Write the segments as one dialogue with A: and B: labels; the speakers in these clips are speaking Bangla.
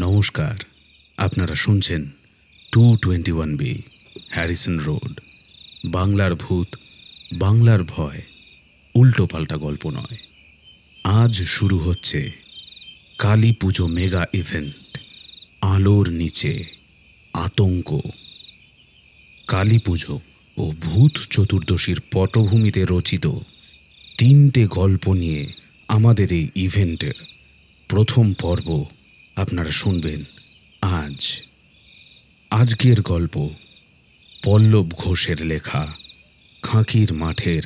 A: নমস্কার, আপনারা শুনছেন 221B হ্যারিসন রোড। বাংলার ভূত, বাংলার ভয়, উল্টো পাল্টা গল্প নয়। আজ শুরু হচ্ছে কালী পুজো মেগা ইভেন্ট, আলোর নিচে আতঙ্ক। কালী পুজো ও ভূত চতুর্দশীর পটভূমিতে রচিত 3টে গল্প নিয়ে আমাদের এই ইভেন্টের প্রথম পর্ব আপনারা শুনবেন আজ। আজকের গল্প পল্লব ঘোষের লেখা খাঁকির মাঠের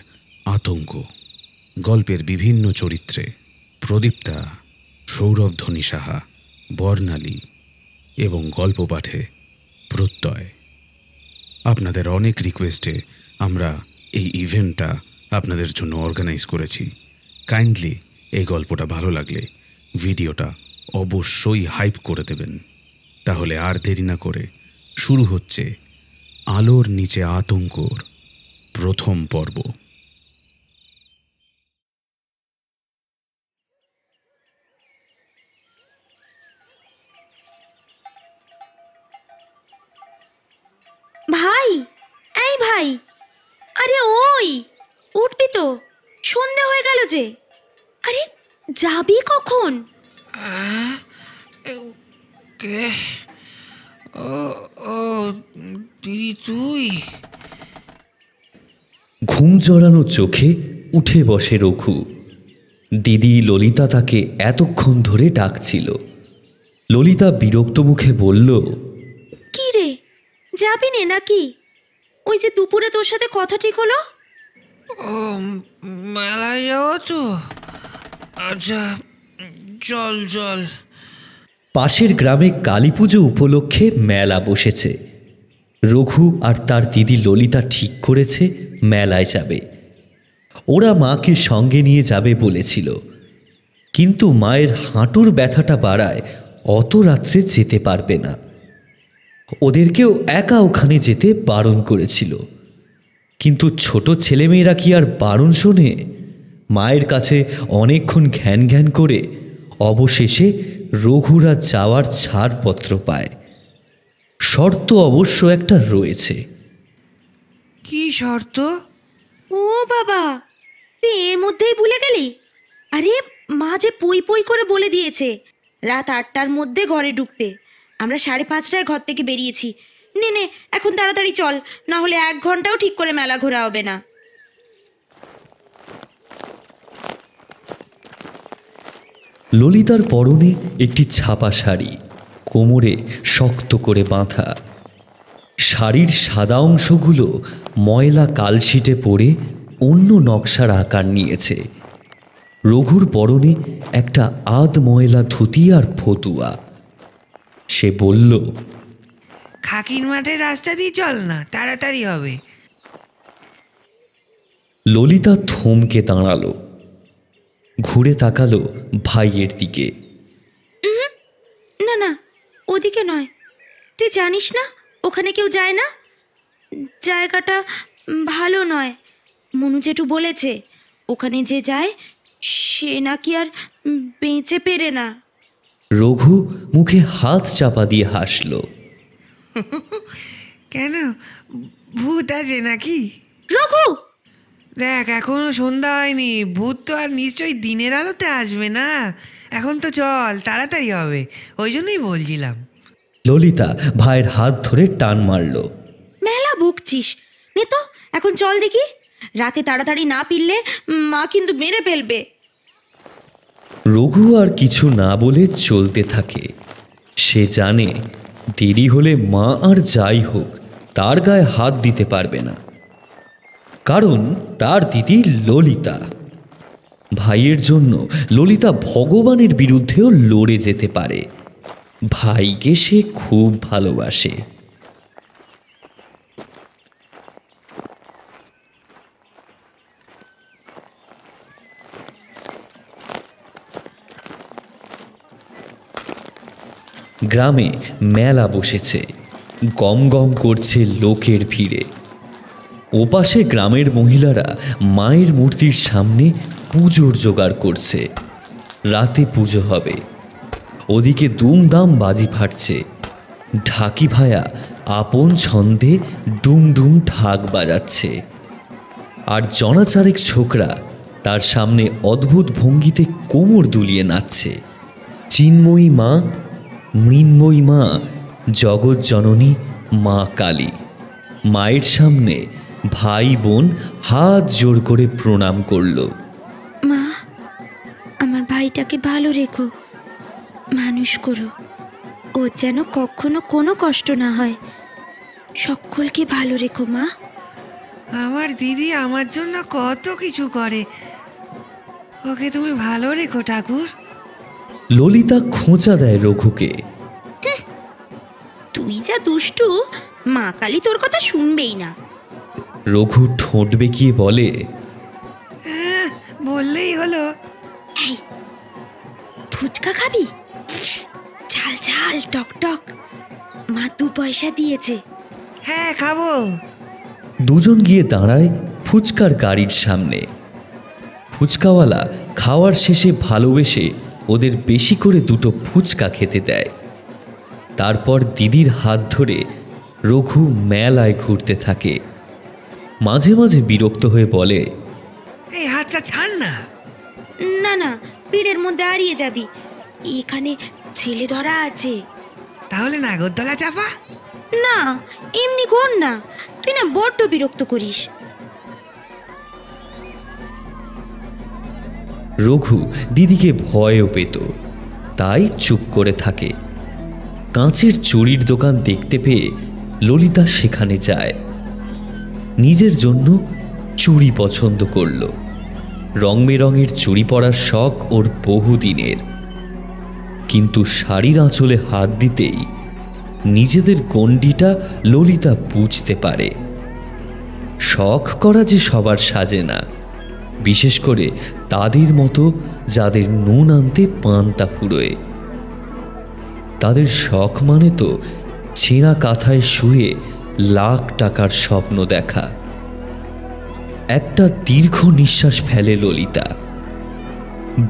A: আতঙ্ক। গল্পের বিভিন্ন চরিত্রে প্রদীপ্তা, সৌরভধ্বনি সাহা, বর্ণালী এবং গল্প পাঠে প্রত্যয়। আপনাদের অনেক রিকোয়েস্টে আমরা এই ইভেন্টটা আপনাদের জন্য অর্গানাইজ করেছি। কাইন্ডলি এই গল্পটা ভালো লাগলে ভিডিওটা অবশ্যই হাইপ করে দেবেন। তাহলে আর দেরি না করে শুরু হচ্ছে আলোর নিচে আতঙ্কর প্রথম পর্ব।
B: ভাই, এই ভাই, আরে ওই উঠবি তো? সন্ধে হয়ে গেল যে। আরে যাবি কখন?
C: কে? ও দিদি, তুই?
D: ঘুম জড়ানো চোখে উঠে বসে রঘু। দিদি ললিতা তাকে এতক্ষণ ধরে ডাকছিল। ললিতা বিরক্ত মুখে বলল,
B: কি রে, যাবি নে নাকি? ওই যে দুপুরে তোর সাথে কথা ঠিক হলো।
C: ও মেলায় যাবো তো? আচ্ছা, চল চল।
D: পাশের গ্রামে কালী পুজো উপলক্ষে মেলা বসেছে। রঘু আর তার দিদি ললিতা ঠিক করেছে মেলায় যাবে। ওরা মাকে সঙ্গে নিয়ে যাবে বলেছিল, কিন্তু মায়ের হাঁটুর ব্যথাটা বাড়ায় অত রাত্রে যেতে পারবে না। ওদেরকেও একা ওখানে যেতে বারণ করেছিল, কিন্তু ছোট ছেলেমেয়েরা কি আর বারণ শোনে? মায়ের কাছে অনেকক্ষণ ঘ্যান ঘ্যান করে অবশেষে রঘুরা যাওয়ার ছাড়পত্র পায়। শর্ত অবশ্য একটা রয়েছে।
C: কি শর্ত?
B: ও বাবা, তুই এর মধ্যেই ভুলে গেলি? আরে মা যে পই পই করে বলে দিয়েছে রাত 8টার মধ্যে ঘরে ঢুকতে। আমরা 5:30টায় ঘর থেকে বেরিয়েছি। নে নে, এখন তাড়াতাড়ি চল, না হলে 1 ঘন্টাও ঠিক করে মেলা ঘোরা হবে না।
D: ললিতার পরনে একটি ছাপা শাড়ি, কোমরে শক্ত করে বাঁধা। শাড়ির সাদা অংশগুলো ময়লা কালশিটে পড়ে অন্য নকশার আকার নিয়েছে। রঘুর পরনে একটা আধ ময়লা ধুতি আর ফতুয়া। সে বলল,
C: খাকির মাঠের রাস্তা দিয়ে চল না, তাড়াতাড়ি হবে।
D: ললিতা থমকে দাঁড়ালো, ঘুরে তাকালো ভাইয়ের দিকে।
B: না না, ওদিকে নয়। তুই জানিস না ওখানে কেউ যায় না? জায়গাটা ভালো নয়। মনু জেঠু বলেছে ওখানে যে যায় সে নাকি আর বেঁচে পেরে না।
D: রঘু মুখে হাত চাপা দিয়ে হাসল।
C: কেন, ভূত আছে নাকি?
B: রঘু,
C: দেখ, এখনো সন্ধ্যা হয়নি, ভূত তো আর নিশ্চয়ই দিনের আলোতে আসবে না। এখন তো চল, তাড়াতাড়ি হবে, ওই জন্যই বলছিলাম।
D: ললিতা ভাইয়ের হাত ধরে টান মারল।
B: মেলা বকছিস, নে তো এখন চল দেখি। রাতে তাড়াতাড়ি না ফিরলে মা কিন্তু মেরে ফেলবে।
D: রঘু আর কিছু না বলে চলতে থাকে। সে জানে দেরি হলে মা আর যাই হোক তার গায়ে হাত দিতে পারবে না, কারণ তার দিদি ললিতা। ভাইয়ের জন্য ললিতা ভগবানের বিরুদ্ধেও লড়ে যেতে পারে। ভাইকে সে খুব ভালোবাসে। গ্রামে মেলা বসেছে, গম গম করছে লোকের ভিড়ে। ওপাশে গ্রামের মহিলারা মায়ের মূর্তির সামনে পুজোর জোগাড় করছে। রাতে পুজো হবে। ওদিকে দুমদাম বাজি ফাটছে। ঢাকি ভায়া আপন ছন্দে ডুম ডুম ঢাক বাজাচ্ছে, আর জনাচারেক ছোকরা তার সামনে অদ্ভুত ভঙ্গিতে কোমর দুলিয়ে নাচছে। চিন্ময়ী মা, মৃন্ময়ী মা, জগৎ জননী মা কালী। মায়ের সামনে ভাই বোন হাত জোড় করে প্রণাম করল।
B: মা, আমার ভাইটাকে ভালো রেখো, মানুষ করো, ওর যেন কখনো কোনো কষ্ট না হয়। সকলকে ভালো রেখো মা।
C: আমার দিদি আমার জন্য কত কিছু করে, ওকে তুমি ভালো রেখো ঠাকুর।
D: ললিতা খোঁচা দেয় রঘুকে।
B: তুই যা দুষ্টু, মা কালী তোর কথা শুনবেই না।
D: রঘু ঠোঁট বেঁকিয়ে বলে,
C: হ্যাঁ, বললেই হলো।
B: এই, ফুচকা খাবি? ঝাল ঝাল টক টক, মা 2 পয়সা দিয়েছে।
C: হ্যাঁ, খাবো।
D: দুজন গিয়ে দাঁড়ায় ফুচকার গাড়ির সামনে। ফুচকাওয়ালা খাওয়ার শেষে ভালোবেসে ওদের বেশি করে 2টো ফুচকা খেতে দেয়। তারপর দিদির হাত ধরে রঘু মেলায় ঘুরতে থাকে। মাঝে মাঝে বিরক্ত হয়ে বলে,
C: এই হাতটা ছাড় না।
B: না না, ভিড়ের মধ্যে হারিয়ে যাবি, এখানে ছেলে ধরা আছে।
C: তাহলে নাগরদোলা চাপা।
B: না, এমনি কর না, তুই না বড্ড বিরক্ত করিস।
D: রঘু দিদিকে ভয়ও পেত, তাই চুপ করে থাকে। কাঁচের চুড়ির দোকান দেখতে পেয়ে ললিতা সেখানে যায়। নিজের জন্য চুড়ি পছন্দ করল। রং বেরঙের চুড়ি পরার শখ ওর বহুদিনের, কিন্তু শাড়ির আঁচলে হাত দিতেই নিজেদের গণ্ডিটা ললিতা বুঝতে পারে। শখ করা যে সবার সাজে না, বিশেষ করে তাদের মতো যাদের নুন আনতে পান্তা ফুরোয়। তাদের শখ মানে তো ছেঁড়া কাঁথায় শুয়ে লাখ টাকার স্বপ্ন দেখা। একটা দীর্ঘ নিঃশ্বাস ফেলে ললিতা।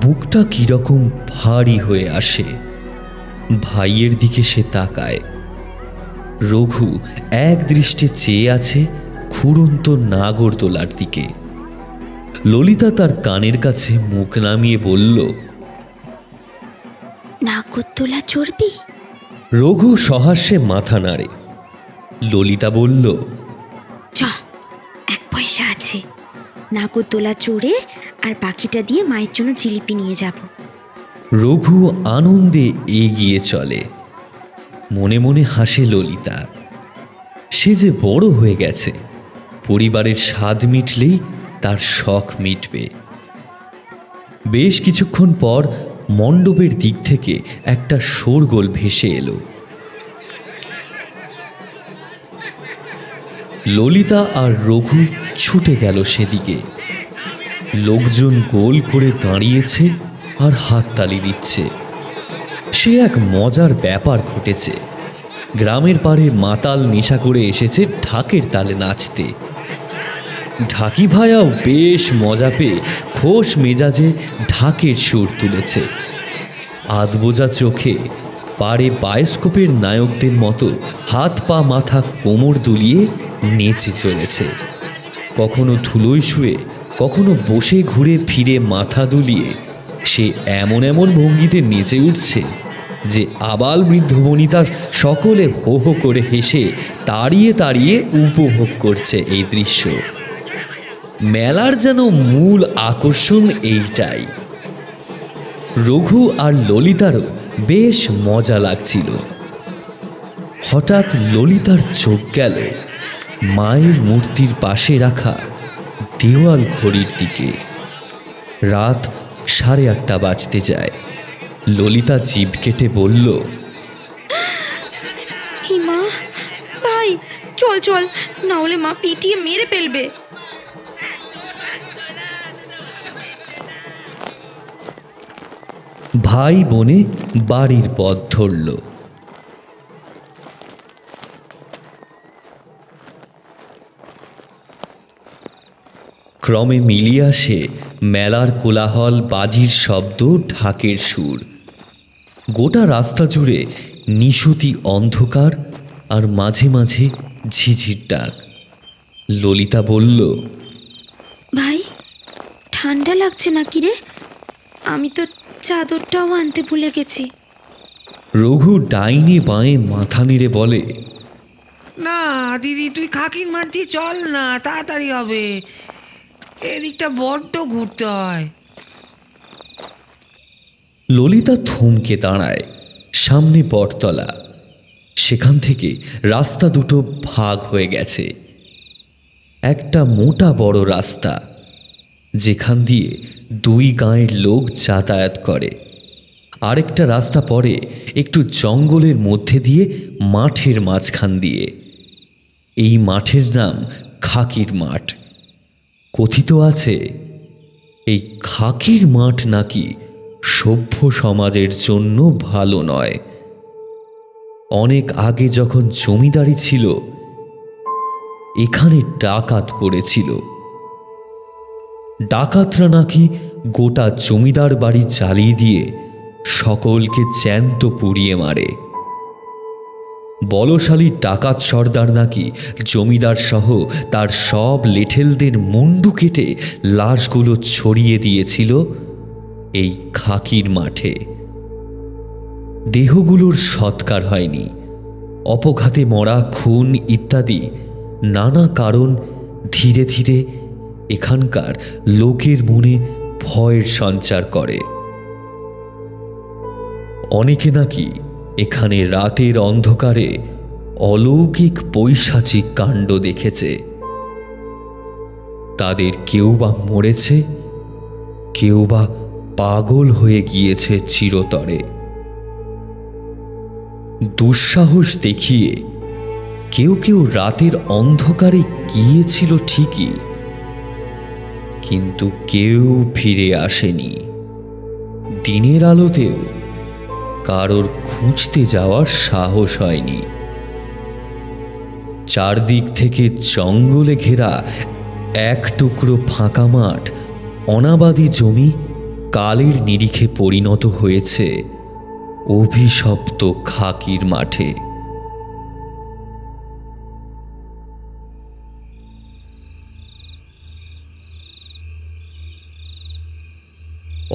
D: বুকটা কিরকম ভারী হয়ে আসে। ভাইয়ের দিকে সে তাকায়। রঘু এক দৃষ্টে চেয়ে আছে ঘুরন্ত নাগরদোলার দিকে। ললিতা তার কানের কাছে মুখ নামিয়ে বলল,
B: নাগরদোলা চড়বি?
D: রঘু সহাস্যে মাথা নাড়ে। ললিতা বলল,
B: চ, 1 পয়সা আছে, নাগরদোলা চড়ে আর বাকিটা দিয়ে মায়ের জন্য জিলিপি নিয়ে যাব।
D: রঘু আনন্দে এগিয়ে চলে। মনে মনে হাসে ললিতা। সে যে বড় হয়ে গেছে, পরিবারের স্বাদ মিটলেই তার শখ মিটবে। বেশ কিছুক্ষণ পর মণ্ডপের দিক থেকে একটা শোরগোল ভেসে এলো। ললিতা আর রঘু ছুটে গেল সেদিকে। লোকজন গোল করে দাঁড়িয়েছে আর হাততালি দিচ্ছে। সে এক মজার ব্যাপার ঘটেছে। গ্রামের পাড়ে মাতাল নেশা করে এসেছে ঢাকের তালে নাচতে। ঢাকি ভায়াও বেশ মজা পেয়ে খোশ মেজাজে ঢাকের সুর তুলেছে। আধবোজা চোখে পাড়ে বায়োস্কোপের নায়কদের মতো হাত পা মাথা কোমর দুলিয়ে নেচে চলেছে। কখনো ধুলোয় শুয়ে, কখনো বসে ঘুরে ফিরে মাথা দুলিয়ে সে এমন এমন ভঙ্গিতে নেচে উঠছে যে আবাল বৃদ্ধ বনিতা সকলে হো হো করে হেসে তাড়িয়ে তাড়িয়ে উপভোগ করছে এই দৃশ্য। মেলার যেন মূল আকর্ষণ এইটাই। রঘু আর ললিতারও বেশ মজা লাগছিল। হঠাৎ ললিতার চোখ গেল মায়ের মূর্তির পাশে রাখা দেওয়াল ঘড়ির দিকে। রাত 8:30 বাজতে যায়। ললিতা জিভ কেটে বলল,
B: হি মা, ভাই চল চল, না হলে মা পিটিয়ে মেরে ফেলবে।
D: ভাই বোনে বাড়ির পথ ধরল। ক্রমে মিলিয়ে আসে মেলার কোলাহল, বাজির শব্দ, ঢাকের সুর। গোটা রাস্তা জুড়ে নিশুতি অন্ধকার আর মাঝে মাঝে ঝিঝির ডাক। ললিতা বলল,
B: ভাই, ঠান্ডা লাগছে নাকি রে? আমি তো চাদরটাও আনতে ভুলে গেছি।
D: রঘু ডাইনে বাঁয়ে মাথা নেড়ে বলে,
C: না দিদি, তুই খাকির মাঠ দিয়ে চল না, তাড়াতাড়ি হবে। এদিকটা বড্ড ঘুরতে হয়।
D: ললিতা থমকে দাঁড়ায়। সামনে বটতলা, সেখান থেকে রাস্তা দুটো ভাগ হয়ে গেছে। একটা মোটা বড় রাস্তা, যেখান দিয়ে দুই গাঁয়ের লোক যাতায়াত করে। আরেকটা রাস্তা পড়ে একটু জঙ্গলের মধ্যে দিয়ে মাঠের মাঝখান দিয়ে। এই মাঠের নাম খাকির মাঠ। কথিত আছে এই খাকির মাঠ নাকি সভ্য সমাজের জন্য ভালো নয়। অনেক আগে যখন জমিদারি ছিল, এখানে ডাকাত পড়েছিল। ডাকাতরা নাকি গোটা জমিদার বাড়ি জ্বালিয়ে দিয়ে সকলকে জ্যান্ত পুড়িয়ে মারে। বলশালী ডাকাত সর্দার নাকি জমিদার সহ তার সব লেঠেলদের মুন্ডু কেটে লাশগুলো ছড়িয়ে দিয়েছিল এই খাকির মাঠে। দেহগুলোর সৎকার হয়নি। অপঘাতে মরা, খুন ইত্যাদি নানা কারণ ধীরে ধীরে এখানকার লোকের মনে ভয়ের সঞ্চার করে। অনেকে নাকি এখানে রাতের অন্ধকারে অলৌকিক পৈশাচিক কাণ্ড দেখেছে। তাদের কেউ বা মরেছে, কেউ বা পাগল হয়ে গিয়েছে চিরতরে। দুঃসাহস দেখিয়ে কেউ কেউ রাতের অন্ধকারে গিয়েছিল ঠিকই, কিন্তু কেউ ফিরে আসেনি। দিনের আলোতেও কারোর খুঁজতে যাওয়ার সাহস হয়নি। চারদিক থেকে জঙ্গলে ঘেরা এক টুকরো ফাঁকা মাঠ, অনাবাদি জমি কালের নিরিখে পরিণত হয়েছে অভিশপ্ত খাকির মাঠে।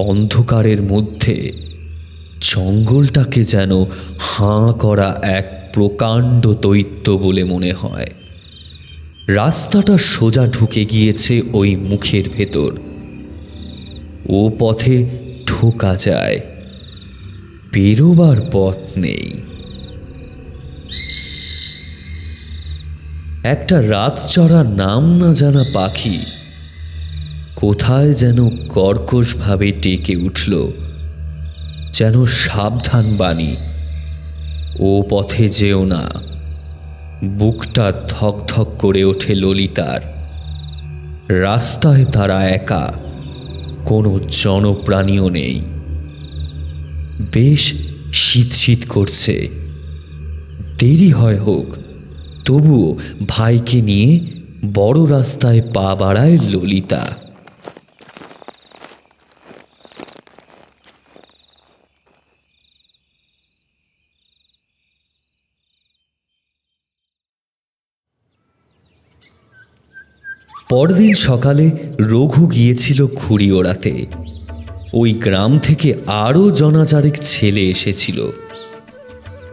D: অন্ধকারের মধ্যে জঙ্গলটাকে যেন হাঁ করা এক প্রকাণ্ড দৈত্য বলে মনে হয়। রাস্তাটা সোজা ঢুকে গিয়েছে ওই মুখের ভেতর। ও পথে ঢোকা যায়, বেরোবার পথ নেই। একটা রাত চড়া নাম না জানা পাখি কোথায় যেন কর্কশভাবে ডেকে উঠল, যেন সাবধান বাণী, ও পথে যেও না। বুকটা ধক ধক করে ওঠে ললিতার। রাস্তায় তারা একা, কোনো জনপ্রাণীও নেই। বেশ শীত শীত করছে। দেরি হয় হোক, তবুও ভাইকে নিয়ে বড় রাস্তায় পা বাড়ায় ললিতা। পরদিন সকালে রঘু গিয়েছিল ঘুড়ি ওড়াতে। ওই গ্রাম থেকে আরও জনাচারেক ছেলে এসেছিল।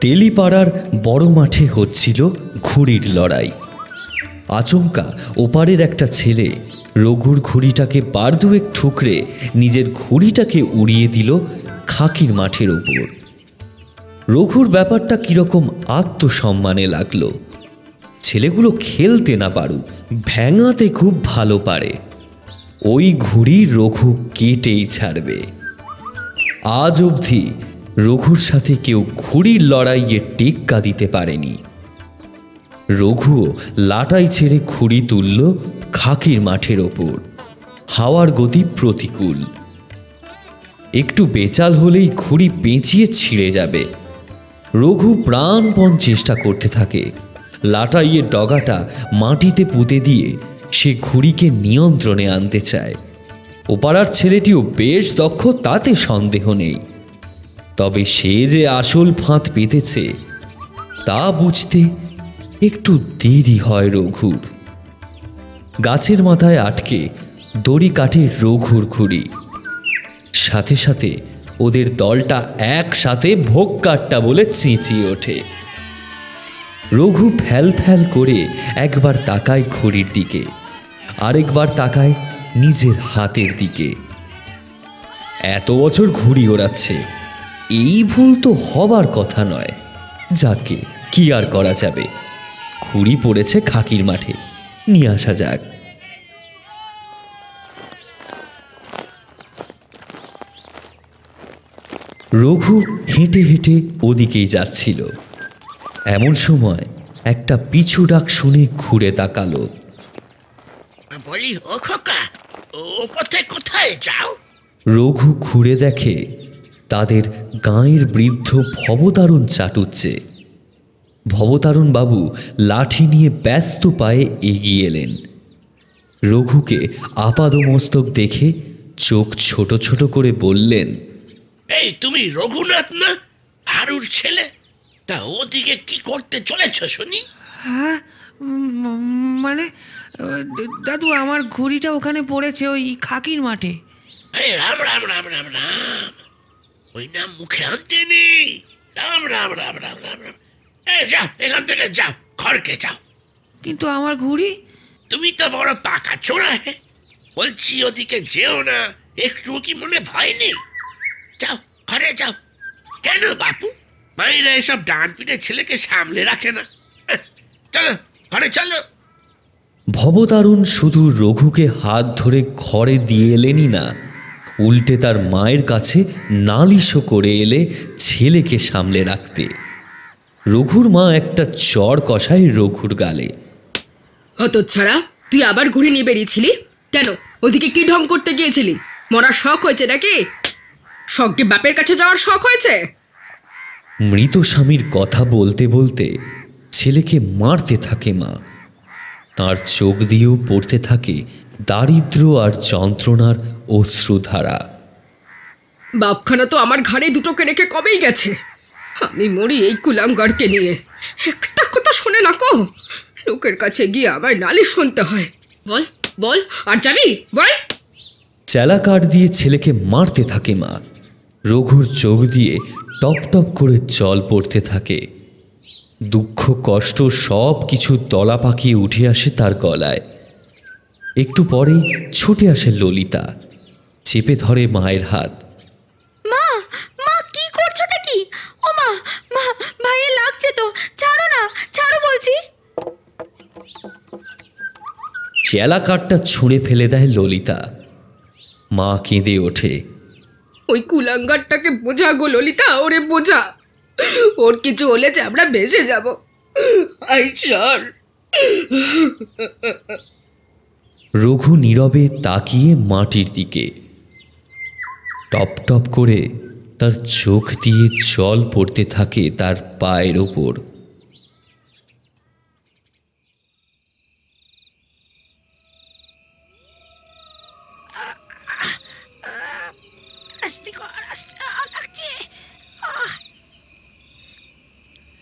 D: তেলিপাড়ার বড় মাঠে হচ্ছিল ঘুড়ির লড়াই। আচমকা ওপারের একটা ছেলে রঘুর ঘুড়িটাকে বার দুয়েক ঠুকরে নিজের ঘুড়িটাকে উড়িয়ে দিল খাকির মাঠের ওপর। রঘুর ব্যাপারটা কিরকম আত্মসম্মানে লাগলো। ছেলেগুলো খেলতে না পারুক, ভেঙাতে খুব ভালো পারে। ওই ঘুড়ি রঘু কেটেই ছাড়বে। আজ অবধি রঘুর সাথে কেউ ঘুড়ির লড়াইয়ে টেক্কা দিতে পারেনি। রঘুও লাটাই ছেড়ে ঘুড়ি তুলল খাকির মাঠের ওপর। হাওয়ার গতি প্রতিকূল, একটু বেচাল হলেই ঘুড়ি পেঁচিয়ে ছিঁড়ে যাবে। রঘু প্রাণপণ চেষ্টা করতে থাকে। লাটাইয়ের ডগাটা মাটিতে পুঁতে দিয়ে সে ঘুড়িকে নিয়ন্ত্রণে আনতে চায়। ওপাড়ার ছেলেটিও বেশ দক্ষ, তাতে সন্দেহ নেই। তবে সে যে আসল ফাঁদ পেতেছে তা বুঝতে একটু দেরি হয় রঘুর। গাছের মাথায় আটকে দড়ি কাটে রঘুর ঘুড়ি। সাথে সাথে ওদের দলটা একসাথে ভোগ-কাট্টা বলে চেঁচিয়ে ওঠে। রঘু ফ্যাল ফ্যাল করে একবার তাকায় ঘড়ির দিকে, আরেকবার তাকায় নিজের হাতের দিকে। এত বছর ঘুড়ি ওড়াচ্ছে, এই ভুল তো হবার কথা নয়। যাকে কি আর করা যাবে, ঘুড়ি পড়েছে খাকির মাঠে, নিয়ে আসা যাক। রঘু হেঁটে হেঁটে ওদিকেই যাচ্ছিল। এমন সময় একটা পিছু ডাক শুনে ঘুরে তাকালো।
E: বলি ও খোকা, ও পথে কোথায় যাও?
D: রঘু ঘুরে দেখে তাদের গাঁয়ের বৃদ্ধ ভবতারণ চাটুচ্ছে। ভবতারণ বাবু লাঠি নিয়ে ব্যস্ত পায়ে এগিয়ে এলেন। রঘুকে আপাদমস্তক দেখে চোখ ছোট ছোট করে বললেন,
E: এই তুমি রঘুনাথ না, হারুর ছেলে? তা ওদিকে কি করতে চলেছ শুনি?
C: হ্যাঁ, মানে দাদু, আমার ঘুড়িটা ওখানে পড়েছে ওই খাকির মাঠে।
E: আরে রাম রাম রাম রাম রাম, ওই নাম মুখে আনতে নেই। রাম রাম রাম রাম রাম রাম। যাও এখান থেকে, যাও ঘরকে যাও।
C: কিন্তু আমার ঘুড়ি?
E: তুমি তো বড় পাকা ছোড়া। বলছি ওদিকে যেও না, একটু কি মনে ভয় নেই? যাও ঘরে যাও। কেন বাপু, মায়েরা এসব ডান পিঠে ছেলেকে সামলে রাখে না? চলো ঘরে চলো।
D: ভবতারণ শুধু রঘুকে হাত ধরে ঘরে দিয়ে এলেনই না, উল্টে তার মায়ের কাছে নালিশও করে এলে ছেলেকে সামলে রাখতে। রঘুর মা একটা চড় কষায় রঘুর গালে।
F: হতচ্ছাড়া, তুই আবার ঘুরে নিয়ে বেরিয়েছিলি কেন? ওদিকে কি ঢং করতে গিয়েছিলি? মরার শখ হয়েছে নাকি? শখকে বাপের কাছে যাওয়ার শখ হয়েছে?
D: মৃত স্বামীর কথা বলতে বলতে ছেলেকে মারতে থাকে মা। তার চোখ দিয়েও পড়তে থাকে দারিদ্র আর যন্ত্রণার অশ্রুধারা।
F: বাপখানা তো আমার ঘাড়ে দুটোকে রেখে কবেই গেছে। আমি মরি এই কুলাঙ্গারকে নিয়ে। একটা কথা শোনে না কো, লোকের কাছে গিয়ে আমার নালিশ শুনতে হয়। বল বল, আর যাবি বল।
D: চেলা কাঠ দিয়ে ছেলেকে মারতে থাকে মা। রঘুর চোখ দিয়ে টপ টপ করে জল পড়তে থাকে। দুঃখ কষ্ট সব কিছু দলা পাকিয়ে উঠে আসে তার গলায়। একটু পরেই ছুটে আসে ললিতা, চেপে ধরে মায়ের হাত।
B: মা, মা কি করছোটা কি? ও মা, মা ভাইয়ে লাগছে তো, ছাড়ো না, ছাড়ো বলছি।
D: চেলা কাঠটা ছুঁড়ে ফেলে দেয় ললিতা। মা কেঁদে ওঠে।
F: ওই কুলাঙ্গারটাকে বোঝা গো ললিতা, ওরে বোঝা। ওর কিছু হলে যে আমরা ভেসে যাব। আইসর।
D: রঘু নীরবে তাকিয়ে মাটির দিকে। টপ টপ করে তার চোখ দিয়ে জল পড়তে থাকে তার পায়ের ওপর।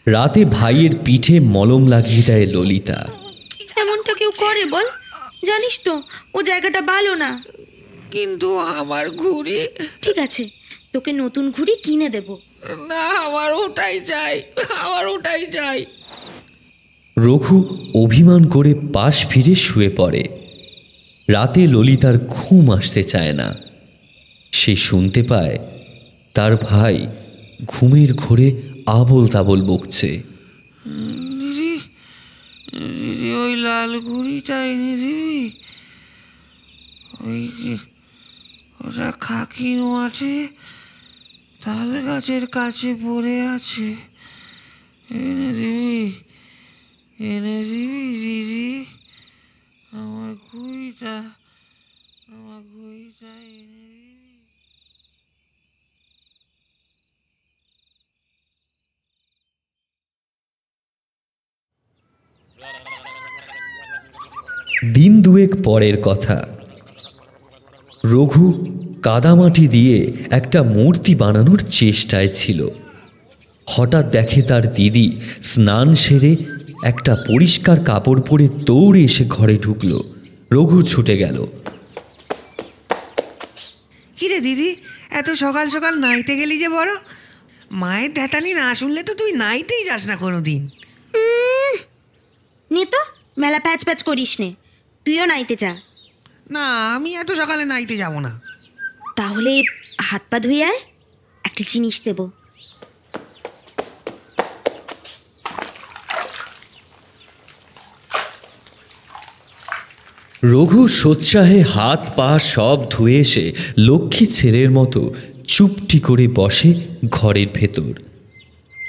D: রাতে ভাইয়ের পিঠে মলম লাগিয়ে দেয় ললিতা।
B: এমনটা কেউ করে বল? জানিস তো ও জায়গাটা ভালো না।
C: কিন্তু আমার ঘুড়ি?
B: ঠিক আছে, তোকে নতুন ঘুড়ি কিনে দেব।
C: না, আমার ওটাই চাই, আমার ওটাই চাই।
D: রঘু অভিমান করে পাশ ফিরে শুয়ে পড়ে। রাতে ললিতার ঘুম আসতে চায় না। সে শুনতে পায় তার ভাই ঘুমের ঘোরে আবোল তাবোল বকছে।
C: দিদি, দিদি, ওই লাল ঘুড়িটা এনে দিবি? ওই ওটা খাকির মাঠে তাল গাছের কাছে পড়ে আছে, এনে দিবি, এনে দিবি দিদি। আমার ঘুড়িটা, আমার ঘুড়িটা এনে দিবি।
D: দিন দুয়েক পরের কথা। রঘু কাদামাটি দিয়ে একটা মূর্তি বানানোর চেষ্টায় ছিল। হঠাৎ দেখে তার দিদি স্নান সেরে একটা পরিষ্কার কাপড় পরে দৌড়ে এসে ঘরে ঢুকলো। রঘু ছুটে গেল।
C: কিরে দিদি, এত সকাল সকাল নাইতে গেলি যে বড়? মায়ের ধ্যাতানি না শুনলে তো তুই নাইতেই যাস না কোনো দিন।
B: নে তো, মেলা প্যাচ প্যাচ করিস নে, তুইও নাইতে যা।
C: না, আমি এত সকালে নাইতে যাব না।
B: তাহলে হাত পা ধুয়ে আয়, একটা জিনিস দেব।
D: রঘু সোৎসাহে হাত পা সব ধুয়ে এসে লক্ষ্মী ছেলের মতো চুপটি করে বসে ঘরের ভেতর।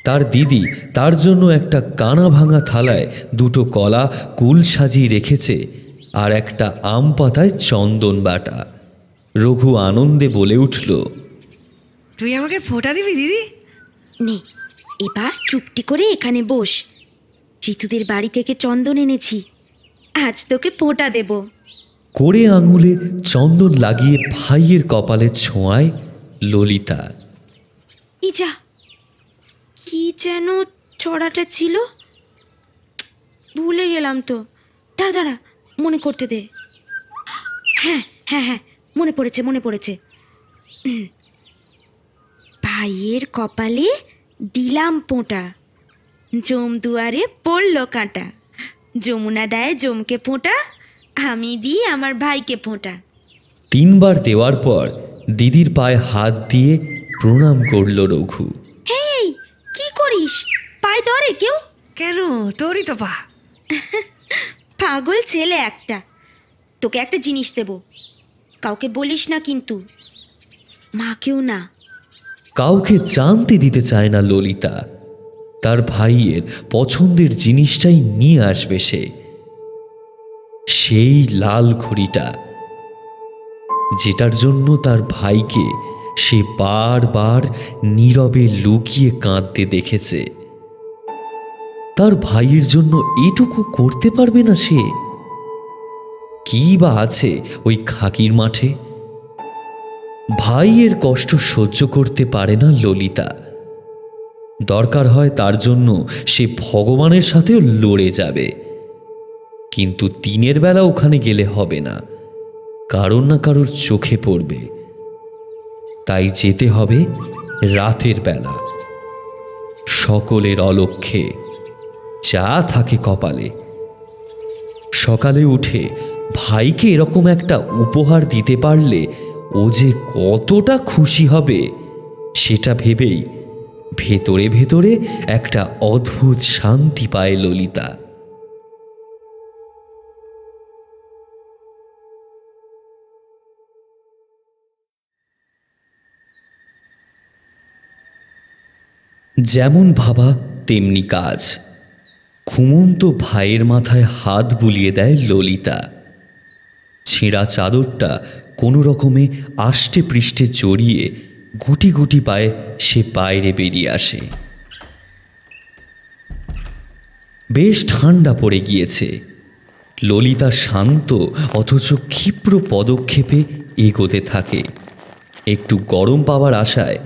D: তার দিদি তার জন্য একটা কানা ভাঙা থালায় দুটো কলা কুল সাজিয়ে রেখেছে আর একটা আম পাতায় চন্দন বাটা। রঘু আনন্দে বলে উঠল,
C: তুই আমাকে ফোঁটা দিবি দিদি?
B: নে, এবার চুপটি করে এখানে বস। ঋতুদের বাড়ি থেকে চন্দন এনেছি, আজ তোকে ফোঁটা দেব।
D: করে আঙুলে চন্দন লাগিয়ে ভাইয়ের কপালে ছোঁয়ায় ললিতা।
B: যা, কি যেন ছড়াটা ছিল, ভুলে গেলাম তো। দাঁড়া দাঁড়া, মনে করতে দে। হ্যাঁ হ্যাঁ হ্যাঁ, মনে পড়েছে। ভাইয়ের কপালে দিলাম পোঁটা, জম দুয়ারে পড়ল কাঁটা। যমুনা দেয় জমকে ফোঁটা, আমি দিই আমার ভাইকে ফোঁটা।
D: 3 বার দেওয়ার পর দিদির পায়ে হাত দিয়ে প্রণাম করল রঘু।
B: হেই, কি করিস? পায়ে ধরে কেউ?
C: কেন, তোরই তো পা।
B: পাগল ছেলে একটা। তোকে একটা জিনিস দেব, কাউকে বলিস না কিন্তু, মাকেও না।
D: কাউকে জানতে দিতে চায় না ললিতা। তার ভাইয়ের পছন্দের জিনিসটাই নিয়ে আসবে সে, সেই লাল ঘড়িটা, যেটার জন্য তার ভাইকে সে বারবার নীরবে লুকিয়ে কাঁদতে দেখেছে। তার ভাইয়ের জন্য এটুকু করতে পারবে না সে? কি বা আছে ওই খাকির মাঠে? ভাইয়ের কষ্ট সহ্য করতে পারে না ললিতা। দরকার হয় তার জন্য সে ভগবানের সাথেও লড়ে যাবে, কিন্তু দিনের বেলা ওখানে গেলে হবে না, কারোর না কারোর চোখে পড়বে। তাই যেতে হবে রাতের বেলা, সকলের অলক্ষ্যে, যা থাকে কপালে। সকালে উঠে ভাইকে এরকম একটা উপহার দিতে পারলে ও যে কতটা খুশি হবে, সেটা ভেবেই ভেতরে ভেতরে একটা অদ্ভুত শান্তি পায় ললিতা। যেমন ভাবা তেমনি কাজ। ঘুমন্ত ভাইয়ের মাথায় হাত বুলিয়ে দেয় ললিতা। ছেঁড়া চাদরটা কোনো রকমে আষ্টে পৃষ্ঠে জড়িয়ে গুটি গুটি পায়ে সে বাইরে বেরিয়ে আসে। বেশ ঠান্ডা পড়ে গিয়েছে। ললিতা শান্ত অথচ ক্ষিপ্র পদক্ষেপে এগোতে থাকে। একটু গরম পাওয়ার আশায়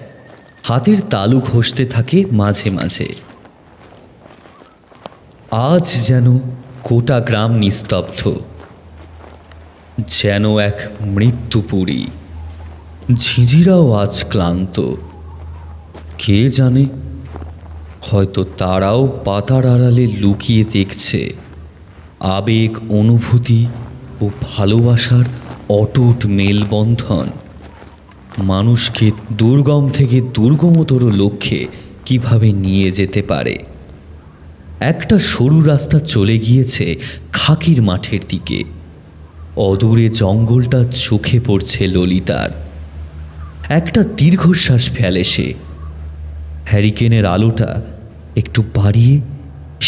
D: হাতের তালু ঘষতে থাকে মাঝে মাঝে। আজ যেন গোটা গ্রাম নিস্তব্ধ, যেন এক মৃত্যুপুরী। ঝিঝিরাও আজ ক্লান্ত। কে জানে, হয়তো তারাও পাতার আড়ালে লুকিয়ে দেখছে আবেগ, অনুভূতি ও ভালোবাসার অটুট মেলবন্ধন মানুষকে দুর্গম থেকে দুর্গমতর লক্ষ্যে কিভাবে নিয়ে যেতে পারে। একটা সরু রাস্তা চলে গিয়েছে খাকির মাঠের দিকে। অদূরে জঙ্গলটা চোখে পড়ছে ললিতার। একটা দীর্ঘশ্বাস ফেলে সে। হ্যারিকেনের আলোটা একটু বাড়িয়ে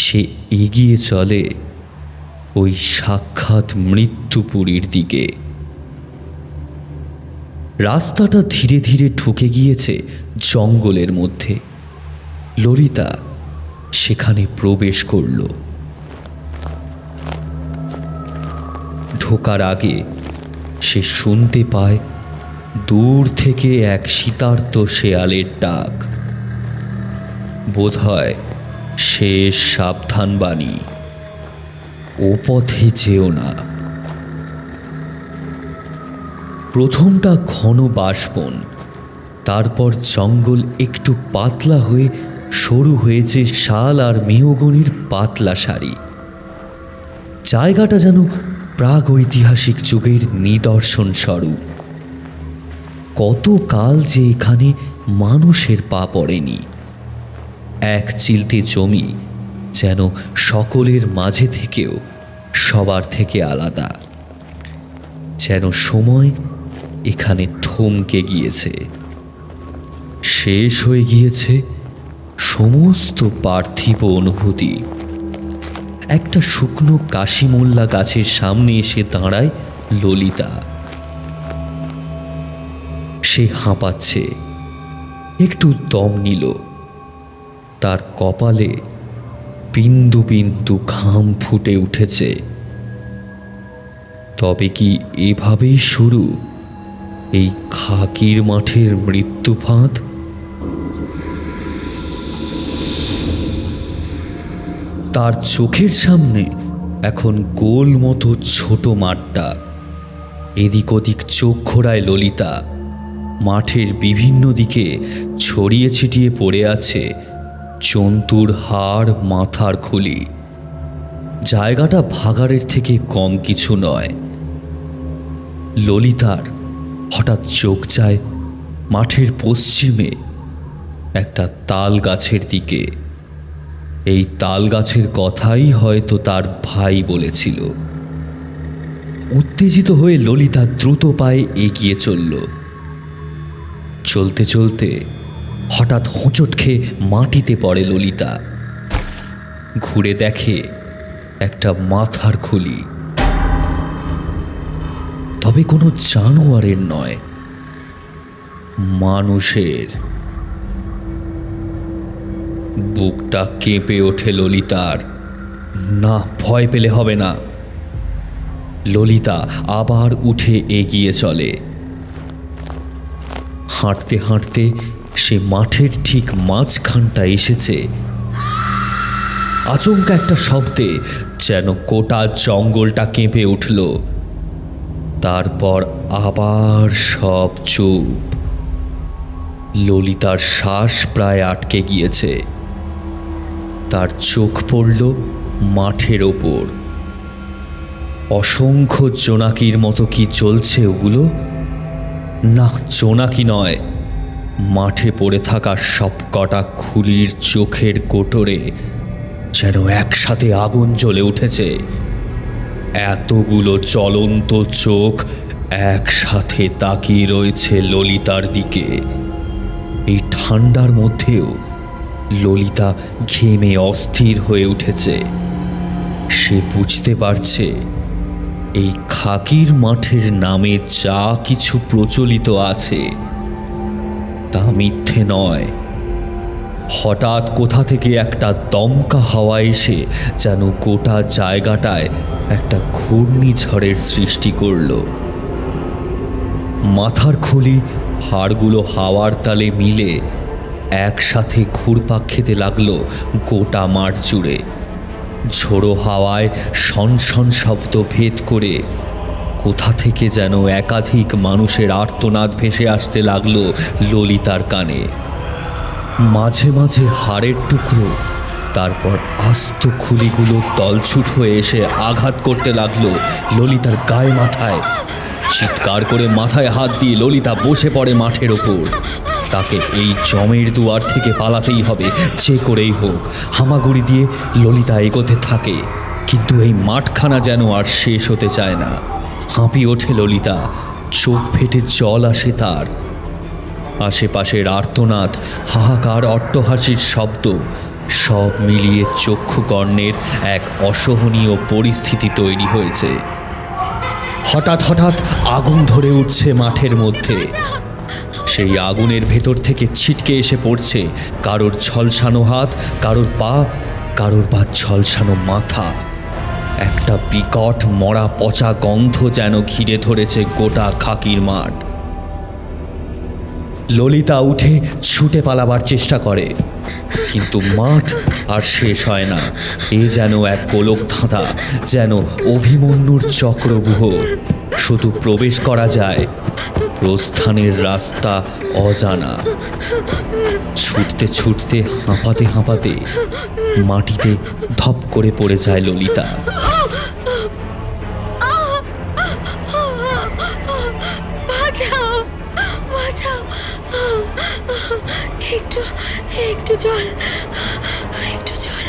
D: সে এগিয়ে চলে ওই সাক্ষাৎ মৃত্যুপুরীর দিকে। রাস্তাটা ধীরে ধীরে ঢুকে গিয়েছে জঙ্গলের মধ্যে। ললিতা সেখানে প্রবেশ করল। ঢোকার আগে সে শুনতে পায় দূর থেকে এক শীতার্ত শেয়ালের ডাক। বোধহয় শেষ সাবধান বাণী, ও পথে যেও না। প্রথমটা ঘন বাঁশবন, তারপর জঙ্গল একটু পাতলা হয়ে সরু হয়েছে শাল আর মেহগনির পাতলা সারি। জায়গাটা যেন প্রাগৈতিহাসিক যুগের নিদর্শন স্বরূপ। কত কাল যে এখানে মানুষের পা পড়েনি। এক চিলতে জমি যেন সকলের মাঝে থেকেও সবার থেকে আলাদা, যেন সময় এখানে থমকে গিয়েছে। শেষ হয়ে গিয়েছে সমস্ত পার্থিব অনুভূতি। একটা শুকনো কাশিমোল্লা গাছের সামনে এসে দাঁড়ায় ললিতা। সে হাঁপাচ্ছে, একটু দম নিল। তার কপালে বিন্দু বিন্দু ঘাম ফুটে উঠেছে। তবে কি এভাবেই শুরু এই খাকির মাঠের মৃত্যু ফাঁদ? তার চোখের সামনে এখন গোল মতো ছোট মাঠটা। এদিক ওদিক চোখ ঘোরায় ললিতা। মাঠের বিভিন্ন দিকে ছড়িয়ে ছিটিয়ে পড়ে আছে জন্তুর হাড়, মাথার খুলি। জায়গাটা ভাগাড়ের থেকে কম কিছু নয়। ললিতার হঠাৎ চোখ যায় মাঠের পশ্চিমে একটা তাল গাছের দিকে। এই তাল গাছের কথাই হয়তো তার ভাই বলেছিল। উত্তেজিত হয়ে ললিতা দ্রুত পায়ে এগিয়ে চলল। চলতে চলতে হঠাৎ হোঁচট খেয়ে মাটিতে পড়ে ললিতা। ঘুরে দেখে একটা মাথার খুলি, তবে কোনো জানোয়ারের নয়, মানুষের। বুকটা কেঁপে ওঠে ললিতার। না, ভয় পেলে হবে না। ললিতা আবার উঠে এগিয়ে চলে। হাঁটতে হাঁটতে সে মাঠের ঠিক মাঝখানটা এসেছে। আচমকা একটা শব্দে যেন গোটা জঙ্গলটা কেঁপে উঠল। তারপর আবার সব চুপ। ললিতার শ্বাস প্রায় আটকে গিয়েছে। তার চোখ পড়ল মাঠের ওপর। অসংখ্য জোনাকির মতো কি চলছে ওগুলো? না, জোনাকি নয়, মাঠে পড়ে থাকা সব কটা খুলির চোখের কোটরে যেন একসাথে আগুন জ্বলে উঠেছে। এতগুলো জ্বলন্ত চোখ একসাথে তাকিয়ে রয়েছে ললিতার দিকে। এই ঠান্ডার মধ্যেও ললিতা ঘেমে অস্থির হয়ে উঠেছে। সে বুঝতে পারছে এই খাকির মাঠের নামে যা কিছু প্রচলিত আছে তা মিথ্যে নয়। হঠাৎ কোথা থেকে একটা দমকা হাওয়া এসে যেন গোটা জায়গাটায় একটা ঘূর্ণিঝড়ের সৃষ্টি করল। মাথার খুলি হাড়গুলো হাওয়ার তালে মিলে একসাথে ঘুরপাক খেতে লাগলো গোটা মাঠ জুড়ে। ঝোড়ো হাওয়ায় শনশন শব্দ ভেদ করে কোথা থেকে যেন একাধিক মানুষের আর্তনাদ ভেসে আসতে লাগলো ললিতার কানে। মাঝে মাঝে হাড়ের টুকরো, তারপর আস্ত খুলিগুলো তলছুট হয়ে এসে আঘাত করতে লাগলো ললিতার গায়ে মাথায়। চিৎকার করে মাথায় হাত দিয়ে ললিতা বসে পড়ে মাঠের ওপর। তাকে এই জমের দুয়ার থেকে পালাতেই হবে, যে করেই হোক। হামাগুড়ি দিয়ে ললিতা এগোতে থাকে, কিন্তু এই মাঠখানা যেন আর শেষ হতে চায় না। হাঁপিয়ে ওঠে ললিতা, চোখ ফেটে জল আসে তার। আশেপাশের আর্তনাদ, হাহাকার, অট্টহাসির শব্দ সব মিলিয়ে চক্ষুকর্ণের এক অসহনীয় পরিস্থিতি তৈরি হয়েছে। হঠাৎ হঠাৎ আগুন ধরে উঠছে মাঠের মধ্যে। সেই আগুনের ভেতর থেকে ছিটকে এসে পড়ছে কারোর ঝলসানো হাত, কারোর পা, কারোর বা ঝলসানো মাথা। একটা বিকট মরা পচা গন্ধ যেন ঘিরে ধরেছে গোটা খাকির মাঠ। ললিতা উঠে ছুটে পালাবার চেষ্টা করে, কিন্তু মাঠ আর শেষ হয় না। এ যেন এক গোলক ধাঁধা, যেন অভিমন্যুর চক্রব্যূহ। শুধু প্রবেশ করা যায়, প্রস্থানের রাস্তা অজানা। ছুটতে ছুটতে হাঁপাতে হাঁপাতে মাটিতে ধপ করে পড়ে যায় ললিতা।
B: বাঁচাও, বাঁচাও, একটু একটু জল, একটু জল।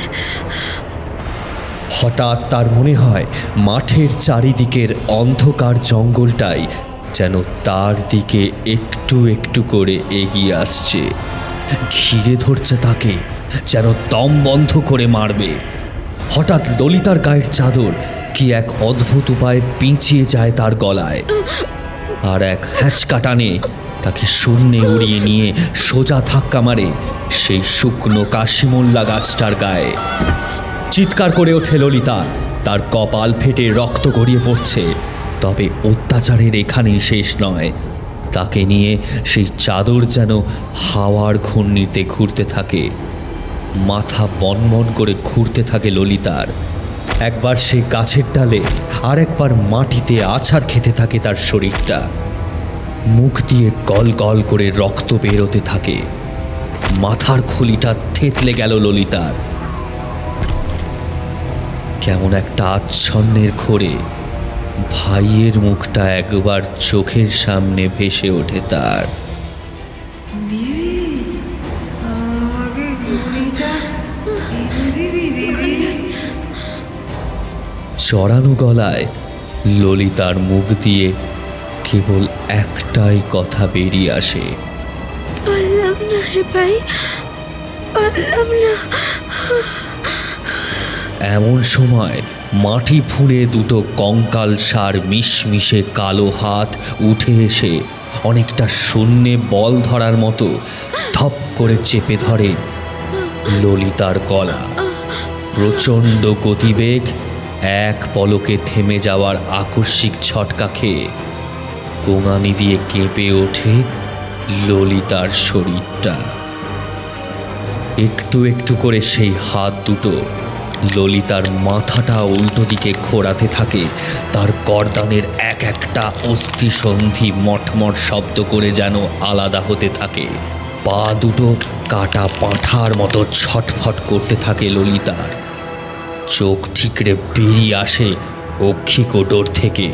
D: হঠাৎ তার মনে হয় মাঠের চারিদিকের অন্ধকার জঙ্গলটাই যেন তার দিকে একটু একটু করে এগিয়ে আসছে, ঘিরে ধরছে তাকে, যেন দম বন্ধ করে মারবে। হঠাৎ ললিতার গায়ের চাদর কি এক অদ্ভুত উপায়ে পেঁচিয়ে যায় তার গলায়, আর এক হ্যাঁচকা টানে তাকে শূন্যে উড়িয়ে নিয়ে সোজা ধাক্কা মারে সেই শুকনো কাশিমোল্লা গাছটার গায়ে। চিৎকার করে ওঠে ললিতা, তার কপাল ফেটে রক্ত গড়িয়ে পড়ছে। তবে অত্যাচারের এখানেই শেষ নয়, তাকে নিয়ে সেই চাদর যেন হাওয়ার ঘূর্ণিতে ঘুরতে থাকে। মাথা বনবন করে ঘুরতে থাকে ললিতার। একবার সে গাছের ডালে, আর একবার মাটিতে আছাড় খেতে থাকে তার শরীরটা। মুখ দিয়ে গল গল করে রক্ত বেরোতে থাকে। মাথার খুলিটা থেতলে গেল ললিতার। কেমন একটা আচ্ছন্নের ঘোরে ভাইয়ের মুখটা একবার চোখের সামনে ভেসে ওঠে তার।
C: দিদি, আমাকে ঘুড়িটা এনে দিবি দিদি?
D: চড়ানো গলায় ললিতার মুখ দিয়ে কেবল একটাই কথা বেরিয়ে আসে,
B: পারলাম না রে ভাই, পারলাম না।
D: এমন সময় মাটি ফুঁড়ে দুটো কঙ্কাল সার মিশমিশে কালো হাত উঠে এসে অনেকটা শূন্যে বল ধরার মতো ধপ করে চেপে ধরে ললিতার গলা। প্রচণ্ড গতিবেগ, এক পলকে থেমে যাওয়ার আকস্মিক ঝটকা খেয়ে গোঙানি দিয়ে কেঁপে ওঠে ললিতার শরীরটা। একটু একটু করে সেই হাত দুটো ললিতার মাথাটা উল্টো দিকে ঘোরাতে থাকে। তার গর্দানের এক একটা অস্থিসন্ধি মটমট শব্দ করে যেন আলাদা হতে থাকে। পা দুটো কাটা পাঁঠার মতো ছটফট করতে থাকে ললিতার। চোখ ঠিকরে বেরিয়ে আসে অক্ষিকোটর থেকে।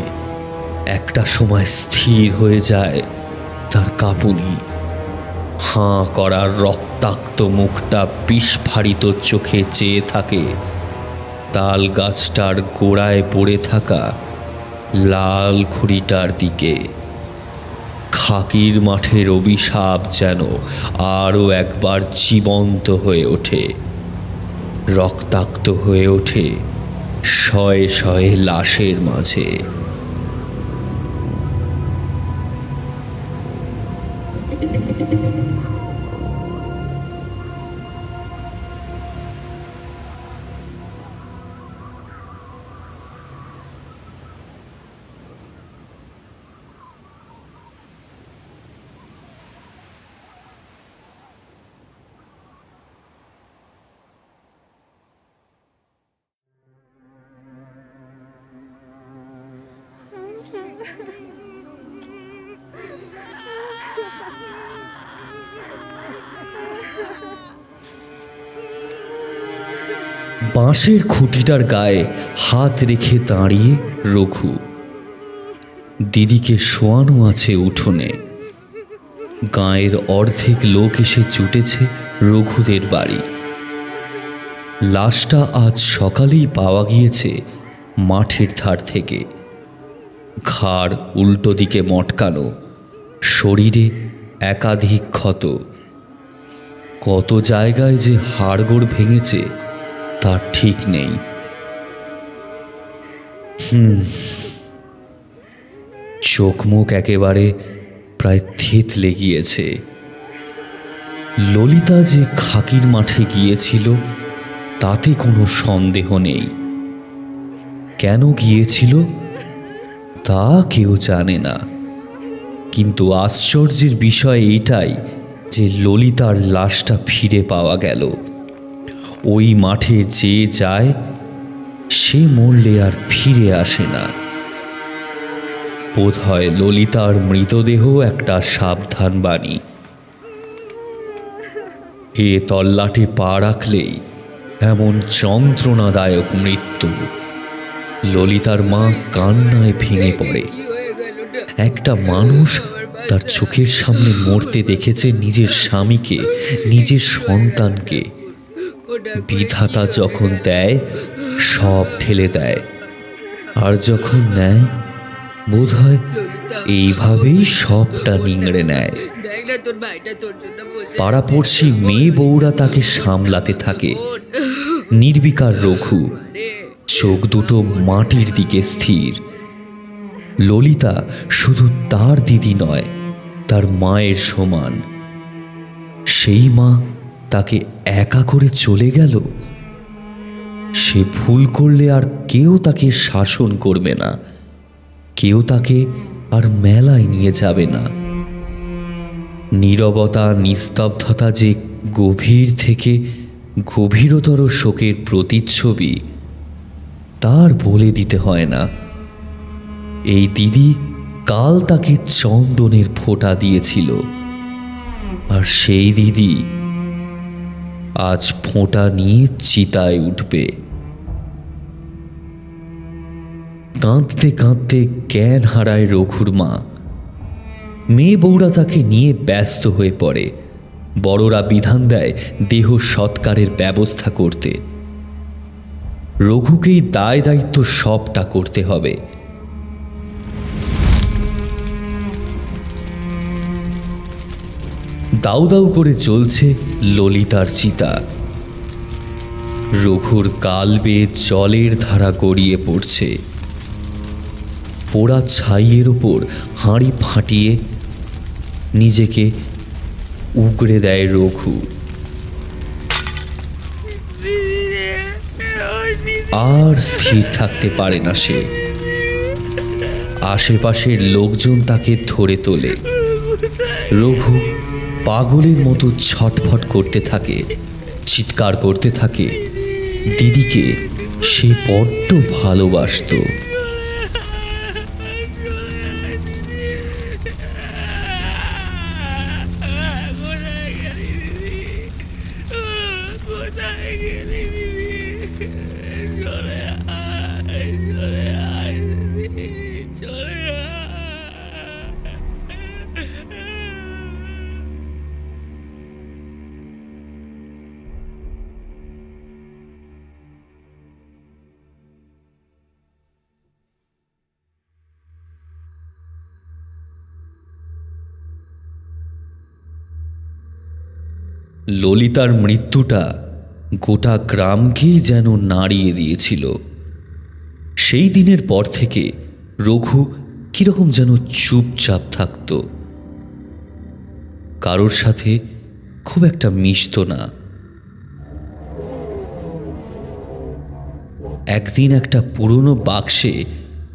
D: একটা সময় স্থির হয়ে যায় তার কাঁপুনি। হাঁ করার রক্তাক্ত মুখটা বিস্ফারিত চোখে চেয়ে থাকে তাল গাছটার গোড়ায় পড়ে থাকা লাল ঘুড়িটার দিকে। খাকির মাঠের অভিশাপ যেন আরও একবার জীবন্ত হয়ে ওঠে, রক্তাক্ত হয়ে ওঠে শয়ে শয়ে লাশের মাঝে। বাঁশের খুঁটিটার গায়ে হাত রেখে দাঁড়িয়ে রঘু। দিদিকে শোয়ানো আছে উঠোনে। গাঁয়ের অর্ধেক লোক এসে জুটেছে রঘুদের বাড়ি। লাশটা আজ সকালেই পাওয়া গিয়েছে মাঠের ধার থেকে। ঘাড় উল্টো দিকে মটকানো, শরীরে একাধিক ক্ষত। কত জায়গায় যে হাড়গোড় ভেঙেছে তার ঠিক নেই। চোখ মুখ একেবারে প্রায় থেতলে গিয়েছে। ললিতা যে খাকির মাঠে গিয়েছিল তাতে কোনো সন্দেহ নেই। কেন গিয়েছিল তা কেউ জানে না, কিন্তু আশ্চর্যের বিষয় এটাই যে ললিতার লাশটা ফিরে পাওয়া গেল। ওই মাঠে যে যায় সে মরলে আর ফিরে আসে না। বোধহয় ললিতার মৃতদেহ একটা সাবধান বাণী। এ তল্লাটে পা রাখলেই এমন যন্ত্রণাদায়ক মৃত্যু। ললিতার মা কান্নায় ভেঙে পড়ে। একটা মানুষ তার চোখের সামনে মরতে দেখেছে নিজের স্বামীকে, নিজের সন্তানকে। বিধাতা যখন দেয় সব ঠেলে দেয়, আর যখন নেয় বোধহয় এইভাবেই সবটা নিংড়ে নেয়। পাড়াপড়শি মেয়ে বউরা তাকে সামলাতে থাকে। নির্বিকার রঘু, চোখ দুটো মাটির দিকে স্থির। ললিতা শুধু তার দিদি নয়, তার মায়ের সমান। সেই মা তাকে একা করে চলে গেল। সে ভুল করলে আর কেউ তাকে শাসন করবে না, কেউ তাকে আর মেলায় নিয়ে যাবে না। নীরবতা, নিস্তব্ধতা যে গভীর থেকে গভীরতর শোকের প্রতিচ্ছবি, তার বলে দিতে হয় না। এই দিদি কাল তাকে চন্দনের ফোঁটা দিয়েছিল, আর সেই দিদি আজ ফোঁটা নিয়ে চিতায় উঠবে। কাঁদতে কাঁদতে জ্ঞান হারায় রঘুর মা। মেয়ে বউরা তাকে নিয়ে ব্যস্ত হয়ে পড়ে। বড়রা বিধান দেয় দেহ সৎকারের ব্যবস্থা করতে। রঘুকেই দায় দায়িত্ব সবটা করতে হবে। দাউ দাউ করে চলছে ললিতার চিতা। রঘুর গাল বেয়ে জলের ধারা গড়িয়ে পড়ছে। পোড়া ছাইয়ের ওপর হাঁড়ি ফাটিয়ে নিজেকে উগড়ে দেয় রঘু। আর স্থির থাকতে পারে না সে। আশেপাশের লোকজন তাকে ধরে তোলে। রঘু পাগলের মতো ছটফট করতে থাকে, চিৎকার করতে থাকে। দিদিকে সে বড্ড ভালোবাসতো। ললিতার মৃত্যুটা গোটা গ্রামকেই যেন নাড়িয়ে দিয়েছিল। সেই দিনের পর থেকে রঘু কিরকম যেন চুপচাপ থাকত, কারোর সাথে খুব একটা মিশত না। একদিন একটা পুরনো বাক্সে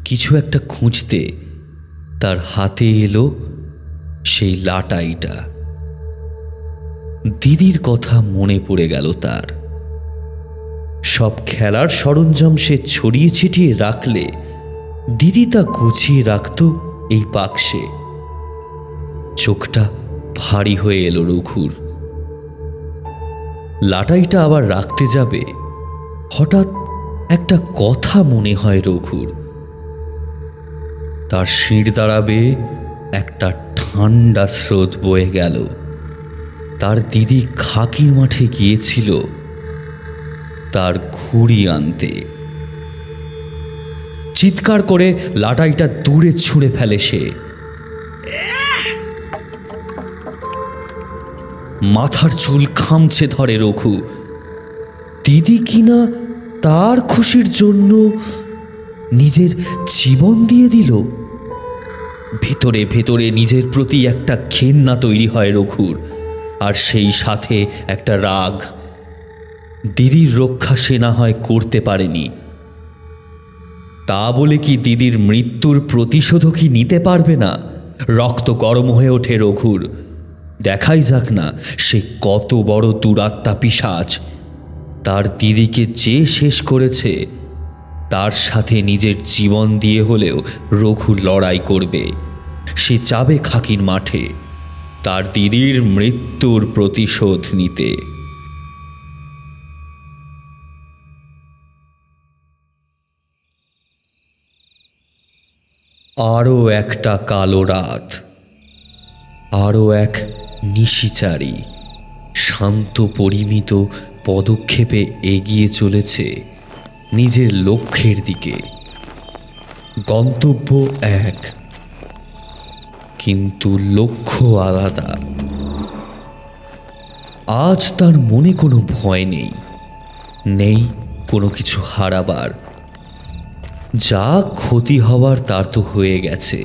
D: কিছু একটা খুঁজতে তার হাতে এলো সেই লাটাইটা। দিদির কথা মনে পড়ে গেল তার। সব খেলার সরঞ্জাম সে ছড়িয়ে ছিটিয়ে রাখলে দিদি তা গুছিয়ে রাখত এই বাক্সে। চোখটা ভারী হয়ে এলো রঘুর। লাটাইটা আবার রাখতে যাবে, হঠাৎ একটা কথা মনে হয় রঘুর। তার শির দাঁড়াবে একটা ঠান্ডা স্রোত বয়ে গেল। তার দিদি খাকির মাঠে গিয়েছিল তার ঘুড়ি আনতে। চিৎকার করে লাটাইটা দূরে ছুঁড়ে ফেলে সে। মাথার চুল খামছে ধরে রঘু। দিদি কিনা তার খুশির জন্য নিজের জীবন দিয়ে দিল। ভেতরে ভেতরে নিজের প্রতি একটা ঘেন্না তৈরি হয় রঘুর, আর সেই সাথে একটা রাগ। দিদির রক্ষা সে না হয় করতে পারেনি, তা বলে কি দিদির মৃত্যুর প্রতিশোধও কি নিতে পারবে না? রক্ত গরম হয়ে ওঠে রঘুর। দেখাই যাক না সে কত বড় দুরাত্মা পিশাচ। তার দিদিকে যে শেষ করেছে তার সাথে নিজের জীবন দিয়ে হলেও রঘু লড়াই করবে। সে যাবে খাকির মাঠে তার দিদির মৃত্যুর প্রতিশোধ নিতে। আরও একটা কালো রাত, আরও এক নিশিচারী শান্ত পরিমিত পদক্ষেপে এগিয়ে চলেছে নিজের লক্ষ্যের দিকে। গন্তব্য এক, কিন্তু লক্ষ্য আলাদা। আজ তার মনে কোনো ভয় নেই, নেই কোনো কিছু হারাবার। যা ক্ষতি হওয়ার তার তো হয়ে গেছে।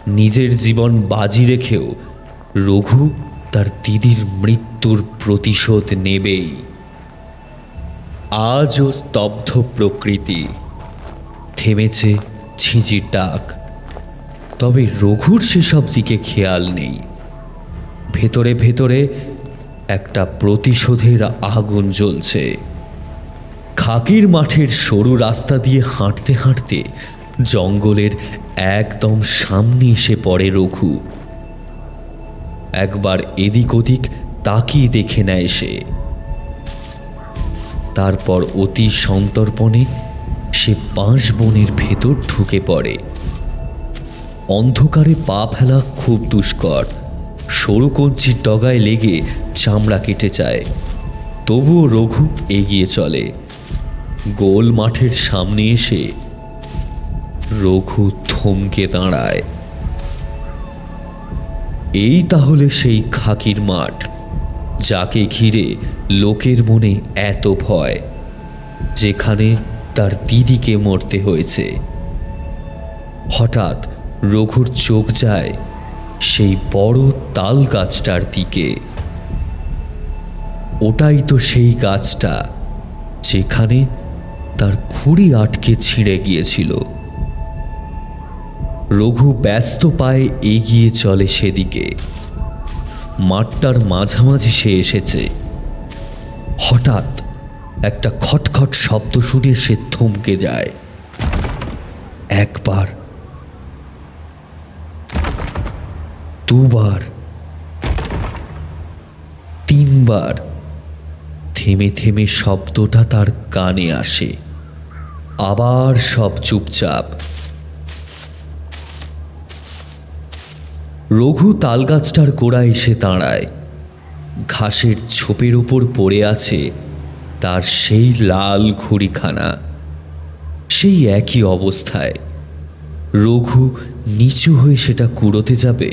D: নিজের জীবন বাজি রেখেও রঘু তার দিদির মৃত্যুর প্রতিশোধ নেবেই। আজও স্তব্ধ প্রকৃতি, থেমেছে ঝিঁঝির ডাক। তবে রঘুর সেসব দিকে খেয়াল নেই। ভেতরে ভেতরে একটা প্রতিশোধের আগুন জ্বলছে। খাকির মাঠের সরু রাস্তা দিয়ে হাঁটতে হাঁটতে জঙ্গলের একদম সামনে এসে পড়ে রঘু। একবার এদিক ওদিক তাকিয়ে দেখে নেয় সে। তারপর অতি সন্তর্পণে সে বাঁশ বনের ভেতর ঢুকে পড়ে। অন্ধকারে পা ফেলা খুব দুষ্কর। সরু কঞ্চির ডগায় লেগে চামড়া কেটে যায়। তবুও রঘু এগিয়ে চলে। গোল মাঠের সামনে এসে রঘু থমকে দাঁড়ায়। এই তাহলে সেই খাকির মাঠ, যাকে ঘিরে লোকের মনে এত ভয়, যেখানে তার দিদিকে মরতে হয়েছে। হঠাৎ রঘুর চোখ যায় সেই বড় তাল গাছটার দিকে। ওটাই তো সেই গাছটা যেখানে তার খুঁড়ি আটকে ছিঁড়ে গিয়েছিল। রঘু ব্যস্ত পায়ে এগিয়ে চলে সেদিকে। মাঠটার মাঝামাঝি সে এসেছে। হঠাৎ একটা খটখট শব্দ শুনে সে থমকে যায়। একবার, দুবার, তিনবার থেমে থেমে শব্দটা তার কানে আসে। আবার সব চুপচাপ। রঘু তালগাছটার গোড়ায় এসে দাঁড়ায়। ঘাসের ঝোপের উপর পড়ে আছে তার সেই লাল ঘুড়িখানা, সেই একই অবস্থায়। রঘু নিচু হয়ে সেটা কুড়োতে যাবে।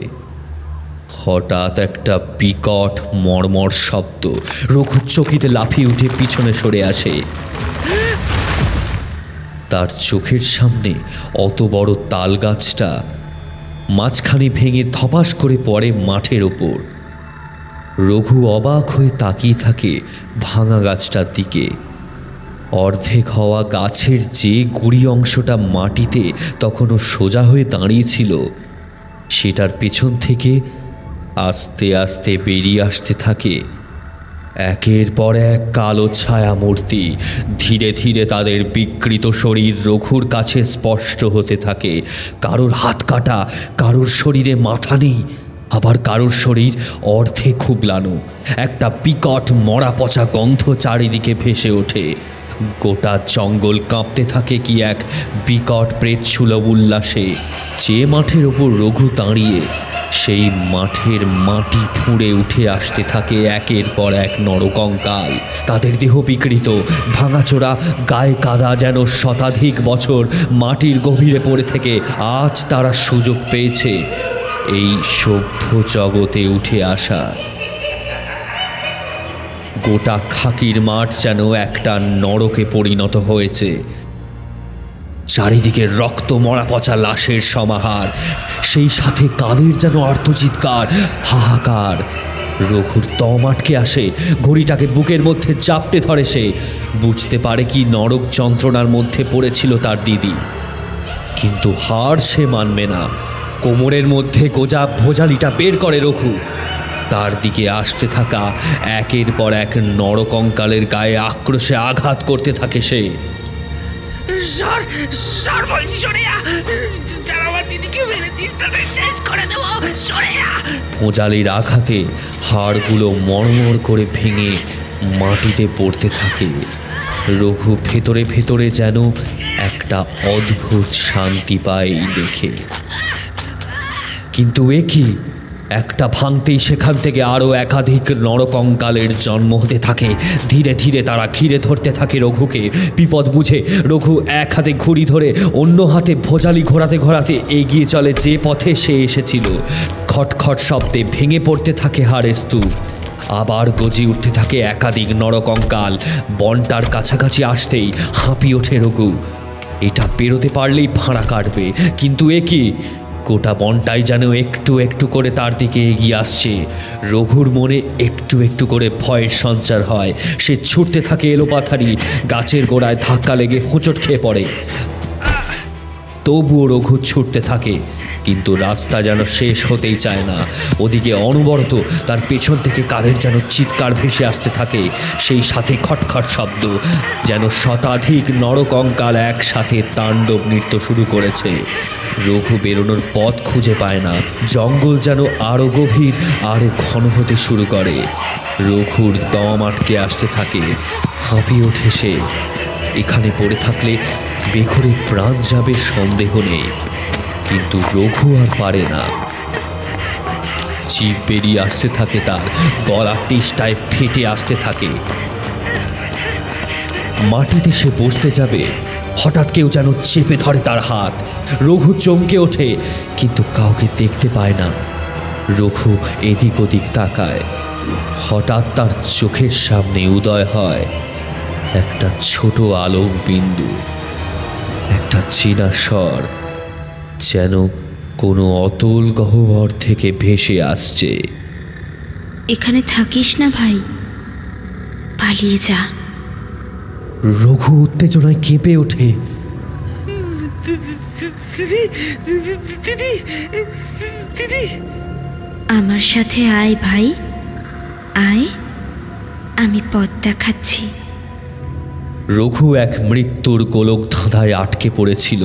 D: হঠাৎ একটা বিকট মর্মর শব্দ। রঘু চকিতে লাফিয়ে উঠে পিছনে সরে আসে। তার চোখের সামনে অত বড় তাল গাছটা মাঝখানে ভেঙে ধপাস করে পড়ে মাঠের ওপর। রঘু অবাক হয়ে তাকিয়ে থাকে ভাঙা গাছটার দিকে। অর্ধেক হওয়া গাছের যে গুড়ি অংশটা মাটিতে তখনও সোজা হয়ে দাঁড়িয়েছিল, সেটার পেছন থেকে আস্তে আস্তে বেরিয়ে আসতে থাকে একের পর এক কালো ছায়া মূর্তি। ধীরে ধীরে তাদের বিকৃত শরীর রঘুর কাছে স্পষ্ট হতে থাকে। কারোর হাত কাটা, কারোর শরীরে মাথা নেই, আবার কারোর শরীর অর্ধে খুবলানো। একটা বিকট মরা পচা গন্ধ চারিদিকে ভেসে ওঠে। গোটা জঙ্গল কাঁপতে থাকে কি এক বিকট প্রেতসুলভ উল্লাসে। যে মাঠের ওপর রঘু দাঁড়িয়ে, সেই মাঠের মাটি ফুঁড়ে উঠে আসতে থাকে একের পর এক নরকঙ্কাল। তাদের দেহ বিকৃত, ভাঙাচোরা, গায়ে কাদা, যেন শতাধিক বছর মাটির গভীরে পড়ে থেকে আজ তারা সুযোগ পেয়েছে এই সভ্য জগতে উঠে আসা। গোটা খাকির মাঠ যেন একটা নরকে পরিণত হয়েছে। চারিদিকে রক্ত মরা পচা লাশের সমাহার, সেই সাথে কাদের যেন আর্তচিৎকার, হাহাকার। রঘুর দম আটকে আসে। ঘড়িটাকে বুকের মধ্যে চাপটে ধরে সে। বুঝতে পারে কি নরক যন্ত্রণার মধ্যে পড়েছিল তার দিদি, কিন্তু হার সে মানবে না। কোমরের মধ্যে গোজা ভোজালিটা বের করে রঘু। তার দিকে আসতে থাকা একের পর এক নরকঙ্কালের গায়ে আক্রোশে আঘাত করতে থাকে সে।
C: সর সর বলছি, সরে যা। যারা আমার দিদিকে মেরেছিস তাদের শেষ করে দেবো, সরে যা।
D: ভোজালির আঘাতে হাড়গুলো মড়মড় করে ভেঙে মাটিতে পড়তে থাকে। রঘু ভেতরে ভেতরে যেন একটা অদ্ভুত শান্তি পায় এই দেখে। কিন্তু এ কি, একটা ভাঙতেই সেখান থেকে আরও একাধিক নরকঙ্কালের জন্ম হতে থাকে। ধীরে ধীরে তারা ঘিরে ধরতে থাকে রঘুকে। বিপদ বুঝে রঘু এক হাতে ঘুড়ি ধরে অন্য হাতে ভোজালি ঘোরাতে ঘোরাতে এগিয়ে চলে যে পথে সে এসেছিল। খটখট শব্দে ভেঙে পড়তে থাকে হাড়ের স্তূপ। আবার গজি উঠতে থাকে একাধিক নরকঙ্কাল। বনটার কাছাকাছি আসতেই হাঁপিয়ে ওঠে রঘু। এটা পেরোতে পারলেই ফাঁড়া কাটবে, কিন্তু এ কি, গোটা বনটাই যেন একটু একটু করে তার দিকে এগিয়ে আসছে। রঘুর মনে একটু একটু করে ভয়ের সঞ্চার হয়। সে ছুটতে থাকে এলোপাথারি। গাছের গোড়ায় ধাক্কা লেগে হোঁচট খেয়ে পড়ে। তবুও রঘু ছুটতে থাকে, কিন্তু রাস্তা যেন শেষ হতেই চায় না। ওদিকে অনবরত তার পেছন থেকে কাদের যেন চিৎকার ভেসে আসতে থাকে। সেই সাথে খটখট শব্দ, যেন শতাধিক নরকঙ্কাল একসাথে তাণ্ডব নৃত্য শুরু করেছে। রঘু বেরোনোর পথ খুঁজে পায় না। জঙ্গল যেন আরও গভীর, আরও ঘন হতে শুরু করে। রঘুর দম আটকে আসতে থাকে। হাঁপিয়ে ওঠে সে। এখানে পড়ে থাকলে বেঘরে প্রাণ যাবে সন্দেহ নেই, কিন্তু রঘু আর পারে না। জিভ বেরিয়ে আসতে থাকে তার, গলা তেষ্টায় ফেটে আসতে থাকে। মাটিতে সে বসতে যাবে, হঠাৎ কেউ যেন চেপে ধরে তার হাত। রঘু চমকে ওঠে, কিন্তু কাউকে দেখতে পায় না। রঘু এদিক ওদিক তাকায়। হঠাৎ তার চোখের সামনে উদয় হয় একটা ছোট আলোক বিন্দু, একটা চেনা স্বর, যেন কোনো অতল গহ্বর থেকে ভেসে আসছে।
B: এখানে থাকিস না ভাই, পালিয়ে যা।
D: রঘু উত্তেজনায় কেঁপে ওঠে।
C: দিদি দিদি দিদি,
B: আমার সাথে আয় ভাই, আয়, আমি পথ দেখাচ্ছি।
D: রঘু এক মৃত্যুর গোলক ধাঁধায় আটকে পড়েছিল।